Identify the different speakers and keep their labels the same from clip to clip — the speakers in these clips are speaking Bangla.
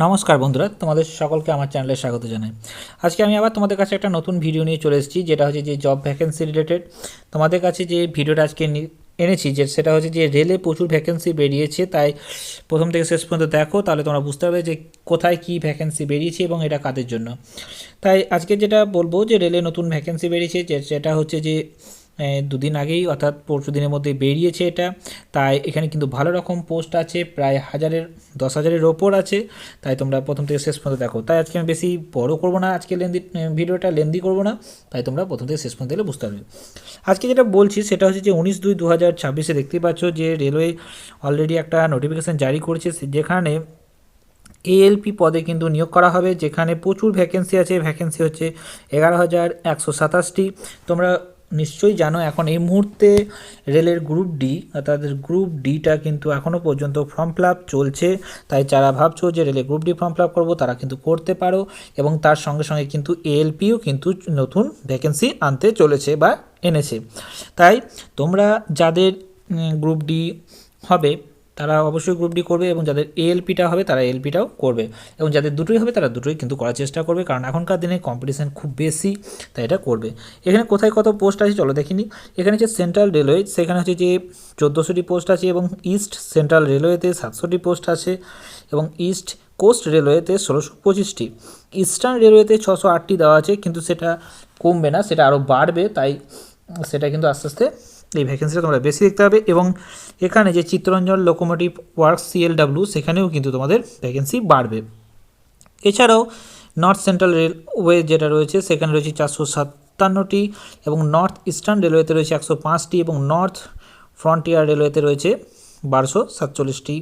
Speaker 1: নমস্কার বন্ধুরা, তোমাদের সকলকে আমার চ্যানেলে স্বাগত জানাই। আজকে আমি আবার তোমাদের কাছে একটা নতুন ভিডিও নিয়ে চলে এসেছি, যেটা হচ্ছে যে জব ভ্যাকেন্সি রিলেটেড। তোমাদের কাছে যে ভিডিওটা আজকে এনেছি যে সেটা হচ্ছে যে রেলে প্রচুর ভ্যাকেন্সি বেরিয়েছে, তাই প্রথম থেকে শেষ পর্যন্ত দেখো, তাহলে তোমরা বুঝতে পারবে যে কোথায় কী ভ্যাকেন্সি বেরিয়েছে এবং এটা কাদের জন্য। তাই আজকে যেটা বলবো যে রেলে নতুন ভ্যাকেন্সি বেরিয়েছে, যেটা হচ্ছে যে দুদিন আগেই অর্থাৎ পরশু দিনের মধ্যে বেরিয়েছে এটা। তাই এখানে কিন্তু ভালো রকম পোস্ট আছে, প্রায় 10,000-এর ওপর আছে। তাই তোমরা প্রথম থেকে শেষ পর্যন্ত দেখো। তাই আজকে আমি বেশি বড় করব না, আজকে ভিডিওটা লেন্দি করব না, তাই তোমরা প্রথম থেকে শেষ পর্যন্ত বুঝতে পারবে। আজকে যেটা বলছি সেটা হচ্ছে যে 19/2/2026 দেখতেই পাচ্ছ যে রেলওয়ে অলরেডি একটা নোটিফিকেশান জারি করেছে, যেখানে এএলপি পদে কিন্তু নিয়োগ করা হবে, যেখানে প্রচুর ভ্যাকেন্সি আছে। ভ্যাকেন্সি হচ্ছে 11,127টি। তোমরা নিশ্চয়ই জানো এখন এই মুহূর্তে রেলের গ্রুপ ডি, অর্থাৎ গ্রুপ ডিটা কিন্তু এখনও পর্যন্ত ফর্ম ফিল আপ চলছে। তাই যারা ভাবছো যে রেলে group D form fill up করবো, তারা কিন্তু করতে পারো। এবং তার সঙ্গে সঙ্গে কিন্তু এএলপিও কিন্তু নতুন ভ্যাকেন্সি আনতে চলেছে বা এনেছে। তাই তোমরা যাদের গ্রুপ ডি হবে তারা অবশ্যই গ্রুপ ডি করবে, এবং যাদের এএলপিটা হবে তারা এএলপিটাও করবে, এবং যাদের দুটোই হবে তারা দুটোই কিন্তু করার চেষ্টা করবে, কারণ এখনকার দিনে কম্পিটিশান খুব বেশি, তাই এটা করবে। এখানে কোথায় কত পোস্ট আছে চলো দেখিনি। এখানে হচ্ছে সেন্ট্রাল রেলওয়ে, সেখানে হচ্ছে যে 1400টি পোস্ট আছে, এবং ইস্ট সেন্ট্রাল রেলওয়েতে 700টি পোস্ট আছে, এবং ইস্ট কোস্ট রেলওয়েতে 1625টি, ইস্টার্ন রেলওয়েতে 608টি দেওয়া আছে, কিন্তু সেটা কমবে না, সেটা আরও বাড়বে। তাই সেটা কিন্তু আস্তে আস্তে এই ভ্যাকেন্সিটা তোমরা বেশি দেখতে পাবে। এবং এখানে যে চিত্তরঞ্জন লোকোমোটিভ ওয়ার্কস CLW, সেখানেও কিন্তু তোমাদের ভ্যাকেন্সি বাড়বে। এছাড়াও নর্থ সেন্ট্রাল রেলওয়ে যেটা রয়েছে সেখানে রয়েছে 457টি, এবং নর্থ ইস্টার্ন রেলওয়েতে রয়েছে 105টি, এবং নর্থ ফ্রন্টিয়ার রেলওয়েতে রয়েছে 1247টি।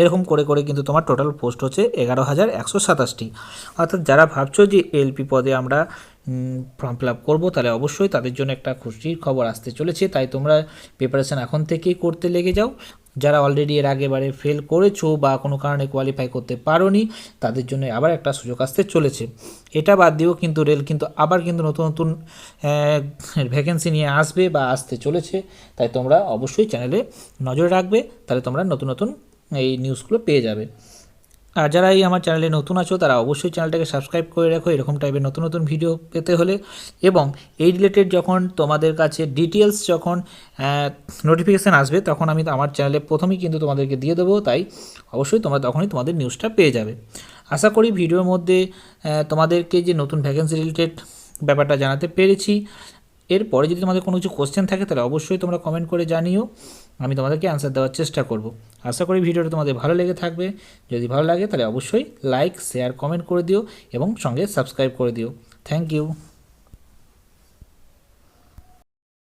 Speaker 1: এরকম করে করে কিন্তু তোমার টোটাল পোস্ট হচ্ছে 11,127টি। অর্থাৎ যারা ভাবছো যে এলপি পদে আমরা ফর্ম ফিল আপ করবো, তাহলে অবশ্যই তাদের জন্য একটা খুশির খবর আসতে চলেছে। তাই তোমরা প্রিপারেশান এখন থেকেই করতে লেগে যাও। যারা অলরেডি এর আগেবারে ফেল করেছো বা কোনো কারণে কোয়ালিফাই করতে পারোনি, তাদের জন্য আবার একটা সুযোগ আসতে চলেছে। এটা বাদ দিয়েও কিন্তু রেল কিন্তু আবার কিন্তু নতুন নতুন ভ্যাকেন্সি নিয়ে আসবে বা আসতে চলেছে। তাই তোমরা অবশ্যই চ্যানেলে নজর রাখবে, তাহলে তোমরা নতুন নতুন এই নিউজগুলো পেয়ে যাবে। আর যারা এই আমার চ্যানেলে নতুন আছো, তারা অবশ্যই চ্যানেলটাকে সাবস্ক্রাইব করে রাখো এরকম টাইপের নতুন নতুন ভিডিও পেতে হলে। এবং এই রিলেটেড যখন তোমাদের কাছে ডিটেলস যখন নোটিফিকেশান আসবে, তখন আমি আমার চ্যানেলে প্রথমেই কিন্তু তোমাদেরকে দিয়ে দেবো। তাই অবশ্যই তোমরা তখনই তোমাদের নিউজটা পেয়ে যাবে। আশা করি ভিডিওর মধ্যে তোমাদেরকে যে নতুন ভ্যাকেন্সি রিলেটেড ব্যাপারটা জানাতে পেরেছি। এরপরে যদি তোমাদের কোনো কিছু কোশ্চেন থাকে, তাহলে অবশ্যই তোমরা কমেন্ট করে জানিও, আমি তোমাদেরকে অ্যান্সার দেওয়ার চেষ্টা করব। আশা করি ভিডিওটা তোমাদের ভালো লেগে থাকবে। যদি ভালো লাগে তাহলে অবশ্যই লাইক, শেয়ার, কমেন্ট করে দিও, এবং সঙ্গে সাবস্ক্রাইব করে দিও। Thank you.